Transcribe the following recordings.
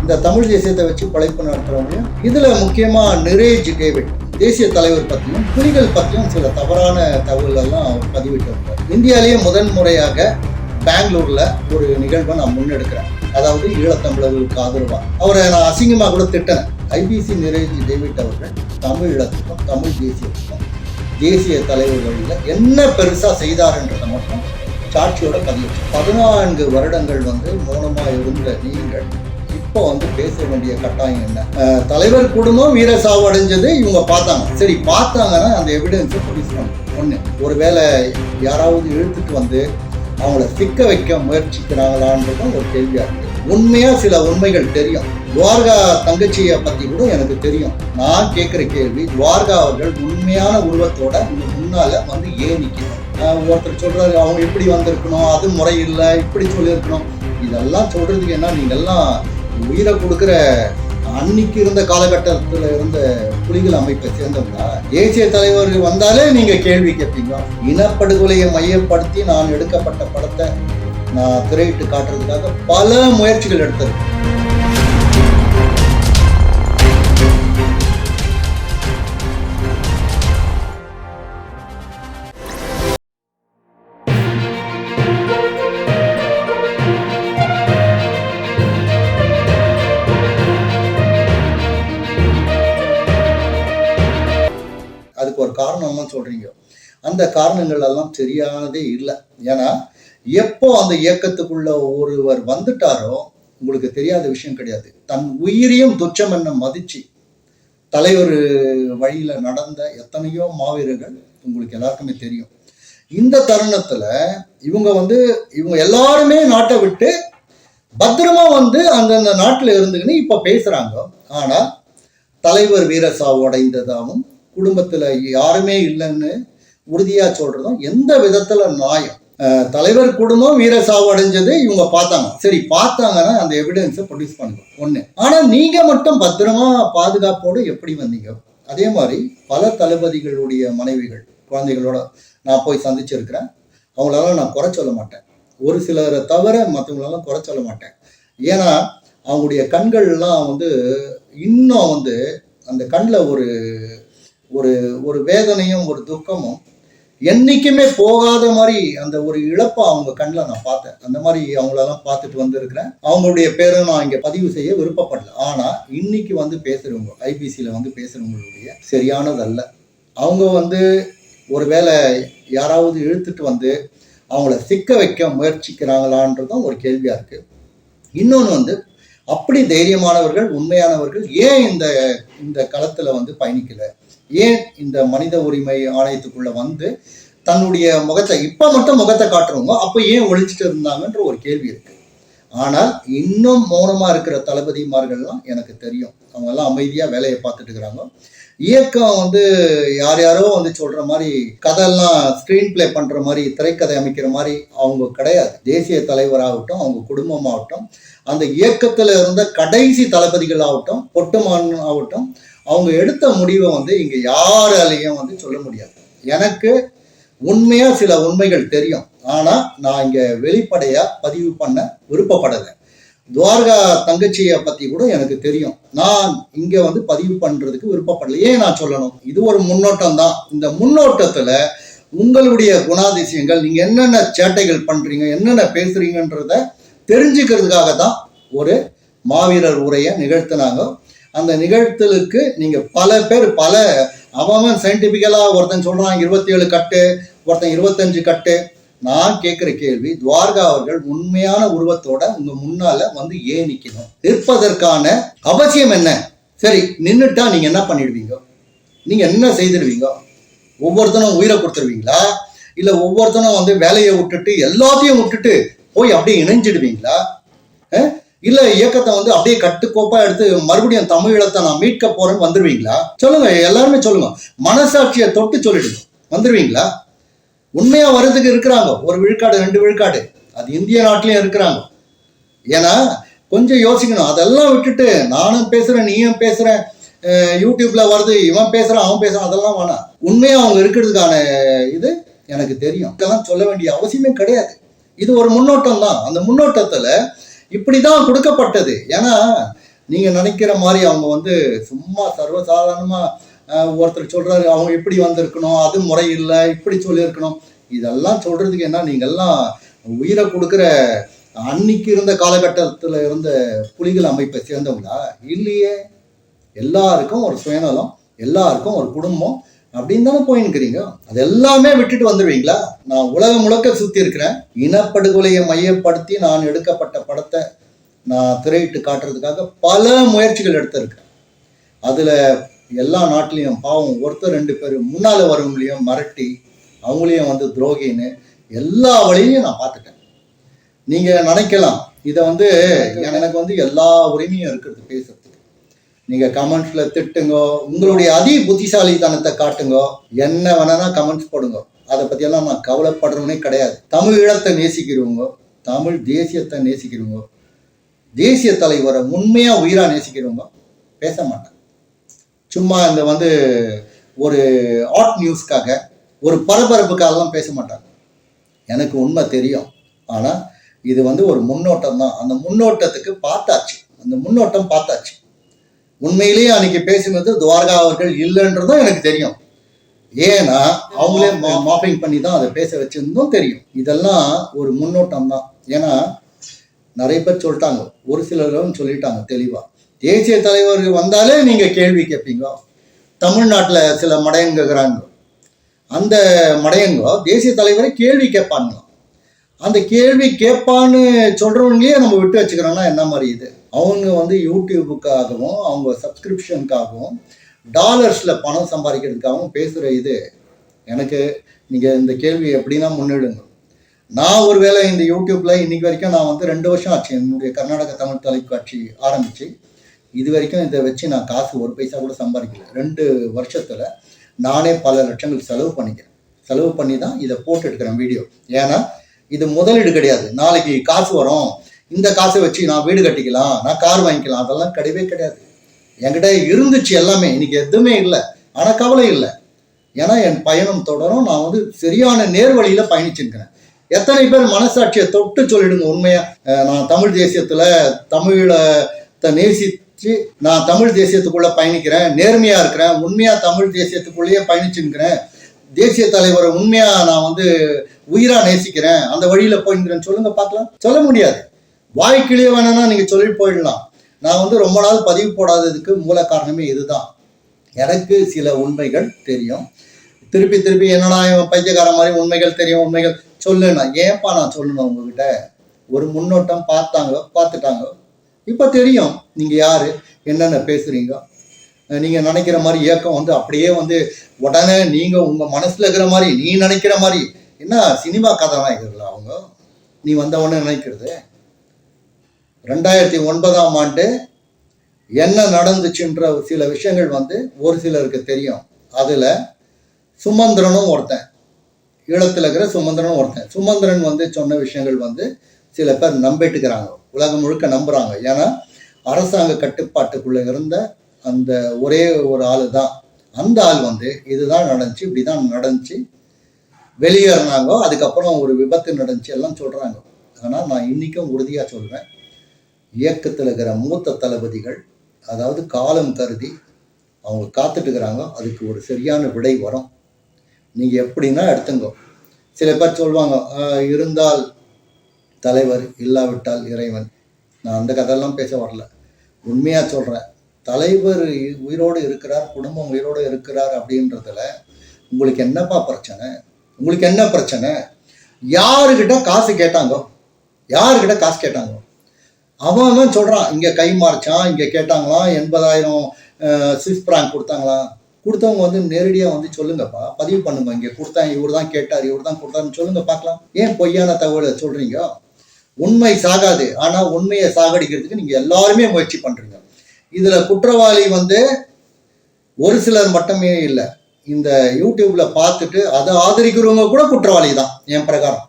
இந்த தமிழ் தேசியத்தை வச்சு படைப்பு நடத்துறவங்க இதுல முக்கியமா நிரேஜ் டேவிட் தேசிய தலைவர் பற்றியும் புலிகள் பற்றியும் சில தவறான தகவல்கள்லாம் அவர் பதிவிட்டு வந்தார். இந்தியாவிலேயே முறையாக பெங்களூர்ல ஒரு நிகழ்வை நான் முன்னெடுக்கிறேன். அதாவது ஈழத்தமிழர்களுக்கு ஆதரவா அவரை நான் அசிங்கமா கூட திட்டினேன். ஐபிசி நிரேஜ் டேவிட் அவர்கள் தமிழீழத்துக்கும் தமிழ் தேசியத்துக்கும் தேசிய தலைவர்களில் என்ன பெருசா செய்தார்ன்றதை மட்டும் சாட்சியோட பதிவு. 14 வருடங்கள் மௌனமா இருந்த நீங்கள் இப்போ பேச வேண்டிய கட்டாயம் என்ன? தலைவர் குடும்பம் வீர சாவு அடைஞ்சது இவங்க பார்த்தாங்க. சரி, பார்த்தாங்கன்னா அந்த எவிடன்ஸை ப்ரொடியூஸ் பண்ணணும். ஒன்று, ஒருவேளை யாராவது இழுத்துட்டு அவங்கள சிக்க வைக்க முயற்சிக்கிறாங்களான்றதும் ஒரு கேள்வியா இருக்கு. உண்மையா சில உண்மைகள் தெரியும். துவாரகா தங்கச்சியை பத்தி கூட எனக்கு தெரியும். நான் கேட்கிற கேள்வி, துவாரகா அவர்கள் உண்மையான உருவத்தோட முன்னால ஏன் நிக்கணும்? ஒருத்தர் சொல்றாரு அவங்க இப்படி வந்திருக்கணும், அது முறை இல்லை, இப்படி சொல்லியிருக்கணும். இதெல்லாம் சொல்றதுக்கு என்ன, நீங்கெல்லாம் உயிரை கொடுக்குற அன்னைக்கு இருந்த காலகட்டத்தில் இருந்த புலிகள் அமைப்பை சேர்ந்தவங்க. தேசிய தலைவர் வந்தாலே நீங்க கேள்வி கேட்பீங்க. இனப்படுகொலையை மையப்படுத்தி நான் எடுக்கப்பட்ட படத்தை நான் திரையிட்டு காட்டுறதுக்காக பல முயற்சிகள் எடுத்திருக்கேன். அதுக்கு ஒரு காரணம்லாம் சொல்றீங்க. அந்த காரணங்கள் எல்லாம் சரியானதே இல்லை. ஏன்னா எப்போ அந்த இயக்கத்துக்குள்ள ஒருவர் வந்துட்டாரோ உங்களுக்கு தெரியாத விஷயம் கிடையாது. தன் உயிரையும் துச்சம் என்ன மதிச்சு தலைவர் வழியில நடந்த எத்தனையோ மாவீரர்கள் உங்களுக்கு எல்லாருக்குமே தெரியும். இந்த தருணத்துல இவங்க எல்லாருமே நாட்டை விட்டு பத்திரமா அந்தந்த நாட்டுல இருந்துக்கின்னு இப்ப பேசுறாங்க. ஆனா தலைவர் வீர சாவு அடைந்ததாகவும் குடும்பத்துல யாருமே இல்லைன்னு உறுதியா சொல்றதும் எந்த விதத்துல நியாயம்? தலைவர் குடும்பம் வீர சாவு அடைஞ்சது இவங்க பார்த்தாங்க. சரி, பார்த்தாங்கன்னா அந்த எவிடன்ஸை ப்ரொடியூஸ் பண்ணுங்க. ஒண்ணு. ஆனா நீங்க மட்டும் பத்திரமா பாதுகாப்போடு எப்படி வந்தீங்க? அதே மாதிரி பல தளபதிகளுடைய மனைவிகள் குழந்தைகளோட நான் போய் சந்திச்சிருக்கிறேன். அவங்களெல்லாம் நான் குறை சொல்ல மாட்டேன். ஒரு சிலரை தவிர மற்றவங்களெல்லாம் குறை சொல்ல மாட்டேன். ஏன்னா அவங்களுடைய கண்கள்லாம் இன்னும் அந்த கண்ணில் ஒரு வேதனையும் ஒரு துக்கமும் என்னைக்குமே போகாத மாதிரி அந்த ஒரு இழப்பை அவங்க கண்ணில் நான் பார்த்தேன். அந்த மாதிரி அவங்களெல்லாம் பார்த்துட்டு வந்திருக்கிறேன். அவங்களுடைய பேரை நான் இங்கே பதிவு செய்ய விருப்பப்படல. ஆனால் இன்னைக்கு பேசுகிறவங்க ஐபிசியில் பேசுகிறவங்களுடைய சரியானதல்ல. அவங்க ஒருவேளை யாராவது இழுத்துட்டு அவங்கள சிக்க வைக்க முயற்சிக்கிறாங்களான்றதும் ஒரு கேள்வியாக இருக்குது. இன்னொன்று அப்படி தைரியமானவர்கள் உண்மையானவர்கள் ஏன் இந்த களத்தில் பயணிக்கலை? ஏன் இந்த மனித உரிமை ஆணையத்துக்குள்ள தன்னுடைய முகத்தை இப்ப மட்டும் முகத்தை காட்டுறவங்க அப்ப ஏன் ஒழிச்சிட்டு இருந்தாங்கன்ற ஒரு கேள்வி இருக்கு. ஆனால் இன்னும் மௌனமா இருக்கிற தளபதிமார்கள்லாம் எனக்கு தெரியும். அவங்க எல்லாம் அமைதியா வேலையை பார்த்துட்டு இருக்கிறாங்க. இயக்கம் யார் யாரோ சொல்ற மாதிரி கதையெல்லாம் ஸ்கிரீன் பிளே பண்ற மாதிரி திரைக்கதை அமைக்கிற மாதிரி அவங்க கிடையாது. தேசிய தலைவராகட்டும், அவங்க குடும்பமாகட்டும், அந்த இயக்கத்துல இருந்த கடைசி தளபதிகள் ஆகட்டும், பொட்டுமான் ஆகட்டும், அவங்க எடுத்த முடிவை இங்க யாராலையும் சொல்ல முடியாது. எனக்கு உண்மையா சில உண்மைகள் தெரியும். ஆனா நான் இங்க வெளிப்படையா பதிவு பண்ண விருப்பப்படலை. துவாரகா தங்கச்சியை பத்தி கூட எனக்கு தெரியும். நான் இங்க பதிவு பண்றதுக்கு விருப்பப்படலை. ஏன் நான் சொல்லணும்? இது ஒரு முன்னோட்டம் தான். இந்த முன்னோட்டத்துல உங்களுடைய குணாதிசயங்கள், நீங்க என்னென்ன சேட்டைகள் பண்றீங்க, என்னென்ன பேசுறீங்கன்றத தெரிஞ்சுக்கிறதுக்காக தான் ஒரு மாவீரர் உரையை நிகழ்த்தினாங்க. அந்த நிகழ்த்தலுக்கு நீங்க பல பேர் அவன் சயின்டிபிக்கலா ஒருத்தன் சொல்றான் 27 கட்டு, ஒருத்தன் 25 கட்டு. நான் கேட்கிற கேள்வி, துவாரகா அவர்கள் உண்மையான உருவத்தோட உங்க முன்னால ஏன் நிக்கணும்? நிற்பதற்கான அவசியம் என்ன? சரி, நின்றுட்டா நீங்க என்ன பண்ணிடுவீங்க? நீங்க என்ன செய்திடுவீங்க? ஒவ்வொருத்தனும் உயிரை கொடுத்துருவீங்களா? இல்ல ஒவ்வொருத்தனும் வேலையை விட்டுட்டு எல்லாத்தையும் விட்டுட்டு போய் அப்படியே இணைஞ்சிடுவீங்களா? இல்ல இயக்கத்தை அப்படியே கட்டுக்கோப்பா எடுத்து மறுபடியும் தமிழீழத்தை நான் மீட்க போறேன்னு வந்துருவீங்களா? சொல்லுங்க, எல்லாருமே சொல்லுங்க. மனசாட்சியை தொட்டு சொல்லிடுங்க. வந்துருவீங்களா? உண்மையா வர்றதுக்கு இருக்கிறாங்க 1 விழுக்காடு 2 விழுக்காடு. அது இந்திய நாட்டிலயும் இருக்கிறாங்க. ஏன்னா கொஞ்சம் யோசிக்கணும். அதெல்லாம் விட்டுட்டு நானும் பேசுறேன், நீயும் பேசுறேன், யூடியூப்ல வருது, இவன் பேசுறான், அவன் பேசுறான், அதெல்லாம் வேணாம். உண்மையா அவங்க இருக்கிறதுக்கான இது எனக்கு தெரியும். இதெல்லாம் சொல்ல வேண்டிய அவசியமே கிடையாது. இது ஒரு முன்னோட்டம் தான். அந்த முன்னோட்டத்துல இப்படிதான் கொடுக்கப்பட்டது. ஏன்னா நீங்க நினைக்கிற மாதிரி அவங்க வந்து சும்மா சர்வசாதாரணமா ஒருத்தர் சொல்றாரு அவங்க இப்படி வந்திருக்கணும், அது முறை இல்லை, இப்படி சொல்லியிருக்கணும், இதெல்லாம் சொல்றதுக்கு என்ன நீங்க எல்லாம் உயிரை கொடுக்குற அன்னைக்கு இருந்த காலகட்டத்தில் இருந்த புலிகள் அமைப்பை சேர்ந்தவங்களா? இல்லையே. எல்லாருக்கும் ஒரு சுயநலம், எல்லாருக்கும் ஒரு குடும்பம் அப்படின்னு தானே போயின்னுக்கிறீங்க. அது எல்லாமே விட்டுட்டு வந்துடுவீங்களா? நான் உலகம் முழுக்க சுத்தி இருக்கிறேன். இனப்படுகொலையை மையப்படுத்தி நான் எடுக்கப்பட்ட படத்தை நான் திரையிட்டு காட்டுறதுக்காக பல முயற்சிகள் எடுத்திருக்கேன். அதுல எல்லா நாட்டிலையும் பாவம் ஒருத்தர் 2 பேர் முன்னால வரவங்களையும் மிரட்டி அவங்களையும் வந்து துரோகின்னு எல்லா வழியும் நான் பார்த்துட்டேன். நீங்க நினைக்கலாம் இதை வந்து எனக்கு வந்து எல்லா உரிமையும் இருக்கிறது பேசுறதுக்கு. நீங்க கமெண்ட்ஸ்ல திட்டுங்க, உங்களுடைய அதி புத்திசாலித்தனத்தை காட்டுங்க, என்ன வேணா கமெண்ட்ஸ் போடுங்க, அதை பத்தியெல்லாம் நான் கவலைப்படுறவனே கிடையாது. தமிழ் ஈழத்தை நேசிக்கிறவங்க, தமிழ் தேசியத்தை நேசிக்கிறவங்க, தேசிய தலைவரை உண்மையா உயிரா நேசிக்கிறவங்க பேச மாட்டாங்க. சும்மா இந்த வந்து ஒரு ஆட் நியூஸ்க்காக ஒரு பரபரப்புக்காகலாம் பேச மாட்டாங்க. எனக்கு உண்மை தெரியும். ஆனா இது வந்து ஒரு முன்னோட்டம் தான். அந்த முன்னோட்டத்துக்கு பார்த்தாச்சு, அந்த முன்னோட்டம் பார்த்தாச்சு. உண்மையிலேயே அன்னைக்கு பேசினது துவாரகா அவர்கள் இல்லைன்றதும் எனக்கு தெரியும். ஏன்னா அவங்களே மாப்பிங் பண்ணி தான் அதை பேச வச்சிருந்தும் தெரியும். இதெல்லாம் ஒரு முன்னோட்டம் தான். ஏன்னா நிறைய பேர் சொல்லிட்டாங்க, ஒரு சிலரும் சொல்லிட்டாங்க தெளிவா, தேசிய தலைவர் வந்தாலே நீங்க கேள்வி கேட்பீங்க. தமிழ்நாட்டில் சில மடையங்கிறாங்க, அந்த மடையங்க தேசிய தலைவரை கேள்வி கேட்பாங்க. அந்த கேள்வி கேட்பான்னு சொல்றவங்களே நம்ம விட்டு வச்சுக்கிறோம்னா என்ன மாதிரி இது? அவங்க வந்து யூடியூபுக்காகவும் அவங்க சப்ஸ்கிரிப்ஷனுக்காகவும் டாலர்ஸ்ல பணம் சம்பாதிக்கிறதுக்காகவும் பேசுற இது எனக்கு நீங்க இந்த கேள்வி எப்படின்னா முன்னிடுங்க. நான் ஒருவேளை இந்த யூடியூப்ல இன்னைக்கு வரைக்கும் நான் வந்து 2 வருஷம் ஆச்சு என்னுடைய கர்நாடக தமிழ் தொலைக்காட்சி ஆரம்பிச்சு. இது வரைக்கும் இதை வச்சு நான் காசு ஒரு பைசா கூட சம்பாதிக்கல. 2 வருஷத்துல நானே பல லட்சங்கள் செலவு பண்ணிக்கிறேன். செலவு பண்ணி தான் இதை போட்டு எடுக்கிறேன் வீடியோ. ஏன்னா இது முதலீடு கிடையாது. நாளைக்கு காசு வரும், இந்த காசை வச்சு நான் வீடு கட்டிக்கலாம், நான் கார் வாங்கிக்கலாம், அதெல்லாம் கிடையவே கிடையாது. என்கிட்ட இருந்துச்சு எல்லாமே, இன்னைக்கு எதுவுமே இல்லை. ஆனா கவலை இல்லை. ஏன்னா என் பயணம் தொடரும். நான் வந்து சரியான நேர்வழியில பயணிச்சிருக்கிறேன். எத்தனை பேர் மனசாட்சியை தொட்டு சொல்லிடுங்க உண்மையா, நான் தமிழ் தேசியத்துல தமிழத்தை நேசிச்சு நான் தமிழ் தேசியத்துக்குள்ள பயணிக்கிறேன், நேர்மையா இருக்கிறேன், உண்மையா தமிழ் தேசியத்துக்குள்ளேயே பயணிச்சுக்கிறேன், தேசிய தலைவரை உண்மையா நான் வந்து உயிரா நேசிக்கிறேன், அந்த வழியில போயிருக்கிறேன்னு சொல்லுங்க பார்க்கலாம். சொல்ல முடியாது. வாய்க்கிலேயே வேணும்னா நீங்க சொல்லிட்டு போயிடலாம். நான் வந்து ரொம்ப நாள் பதிவு போடாததுக்கு மூல காரணமே இதுதான். எனக்கு சில உண்மைகள் தெரியும். திருப்பி திருப்பி என்னடா இவன் பைத்தியக்கார மாதிரி உண்மைகள் தெரியும், உண்மைகள் சொல்லுண்ணா. ஏன்பா நான் சொல்லணும் உங்ககிட்ட? ஒரு முன்னோட்டம் பார்த்துட்டாங்க. இப்போ தெரியும் நீங்க யாரு, என்னென்ன பேசுறீங்க. நீங்க நினைக்கிற மாதிரி இயக்கம் வந்து அப்படியே வந்து உடனே நீங்க உங்க மனசுல இருக்கிற மாதிரி நீ நினைக்கிற மாதிரி என்ன சினிமா கதாநாயகர்களா அவங்க? நீ வந்தவொடனே நினைக்கிறது 2009ஆம் ஆண்டு என்ன நடந்துச்சுன்ற சில விஷயங்கள் வந்து ஒரு சிலருக்கு தெரியும். அதுல சுமந்திரனும் ஒருத்தன், ஈழத்தில் இருக்கிற சுமந்திரனும் ஒருத்தன். சுமந்திரன் வந்து சொன்ன விஷயங்கள் வந்து சில பேர் நம்பிட்டுக்கிறாங்க, உலகம் முழுக்க நம்புறாங்க. ஏன்னா அரசாங்க கட்டுப்பாட்டுக்குள்ள இருந்த அந்த ஒரே ஒரு ஆளு தான். அந்த ஆள் வந்து இதுதான் நடந்துச்சு, இப்படிதான் நடந்துச்சு, வெளியேறினாங்க, அதுக்கப்புறம் ஒரு விபத்து நடந்துச்சு எல்லாம் சொல்றாங்க. ஆனா நான் இன்னைக்கும் உறுதியா சொல்றேன், இயக்கத்தில் இருக்கிற மூத்த தளபதிகள் அதாவது காலம் கருதி அவங்க காத்துட்டு இருக்கிறாங்க. அதுக்கு ஒரு சரியான விடை வரும். நீங்க எப்படின்னா எடுத்துங்க. சில பேர் சொல்லுவாங்க இருந்தால் தலைவர், இல்லாவிட்டால் இறைவன். நான் அந்த கதையெல்லாம் பேச வரல. உண்மையா சொல்றேன், தலைவர் உயிரோடு இருக்கிறார், குடும்பம் உயிரோடு இருக்கிறார் அப்படின்றதுல உங்களுக்கு என்னப்பா பிரச்சனை? உங்களுக்கு என்ன பிரச்சனை? யாருக்கிட்ட காசு கேட்டாங்க? யாருக்கிட்ட காசு கேட்டாங்க? அவன் சொல்றான் இங்க கை மாறிச்சான், இங்க கேட்டாங்களாம் 80,000 ஸ்விஸ் பிராங்க் கொடுத்தாங்களாம். கொடுத்தவங்க வந்து நேரடியாக வந்து சொல்லுங்கப்பா, பதிவு பண்ணுங்க, இங்கே கொடுத்தாங்க, இவர் தான் கேட்டார், இவர் தான் கொடுத்தாருன்னு சொல்லுங்க பார்க்கலாம். ஏன் பொய்யான தகவலை சொல்றீங்க? உண்மை சாகாது. ஆனா உண்மையை சாகடிக்கிறதுக்கு நீங்க எல்லாருமே முயற்சி பண்றீங்க. இதுல குற்றவாளி வந்து ஒரு சிலர் மட்டுமே இல்லை. இந்த யூடியூப்ல பார்த்துட்டு அதை ஆதரிக்கிறவங்க கூட குற்றவாளி தான் என் பிரகாரம்.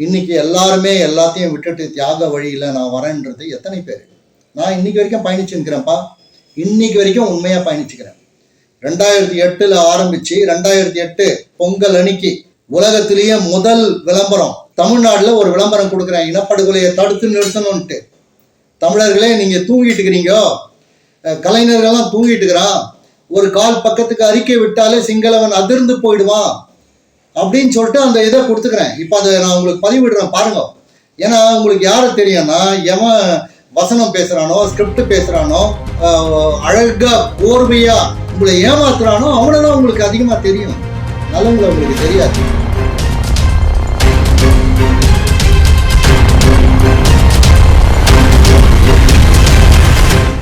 இன்னைக்கு எல்லாருமே எல்லாத்தையும் விட்டுட்டு தியாக வழியில நான் வரேன்றது எத்தனை பேர்? நான் இன்னைக்கு வரைக்கும் பயணிச்சுக்கிறேன்ப்பா. இன்னைக்கு வரைக்கும் உண்மையா பயணிச்சுக்கிறேன். 2008 ஆரம்பிச்சு 2008 பொங்கல் அன்னைக்கு உலகத்திலேயே முதல் விளம்பரம் தமிழ்நாடுல ஒரு விளம்பரம் கொடுக்குறேன், இனப்படுகொலையை தடுத்து நிறுத்தணும்ட்டு. தமிழர்களே நீங்க தூங்கிட்டு இருக்கிறீங்க, கலைஞர்கள்லாம் தூங்கிட்டு இருக்கிறான், ஒரு கால் பக்கத்துக்கு அறிக்கை விட்டாலே சிங்களவன் அதிர்ந்து போயிடுவான் அப்படின்னு சொல்லிட்டு அந்த இதை கொடுத்துக்கிறேன். இப்போ அதை நான் உங்களுக்கு பதிவிடுறேன் பாருங்க. ஏன்னா உங்களுக்கு யாரை தெரியும்னா, எவன் வசனம் பேசுறானோ, ஸ்கிரிப்ட் பேசுறானோ, அழகா கோர்வையா உங்களை ஏமாத்துறானோ அவனதான் உங்களுக்கு அதிகமா தெரியும், நல்லவங்களை உங்களுக்கு தெரியாது.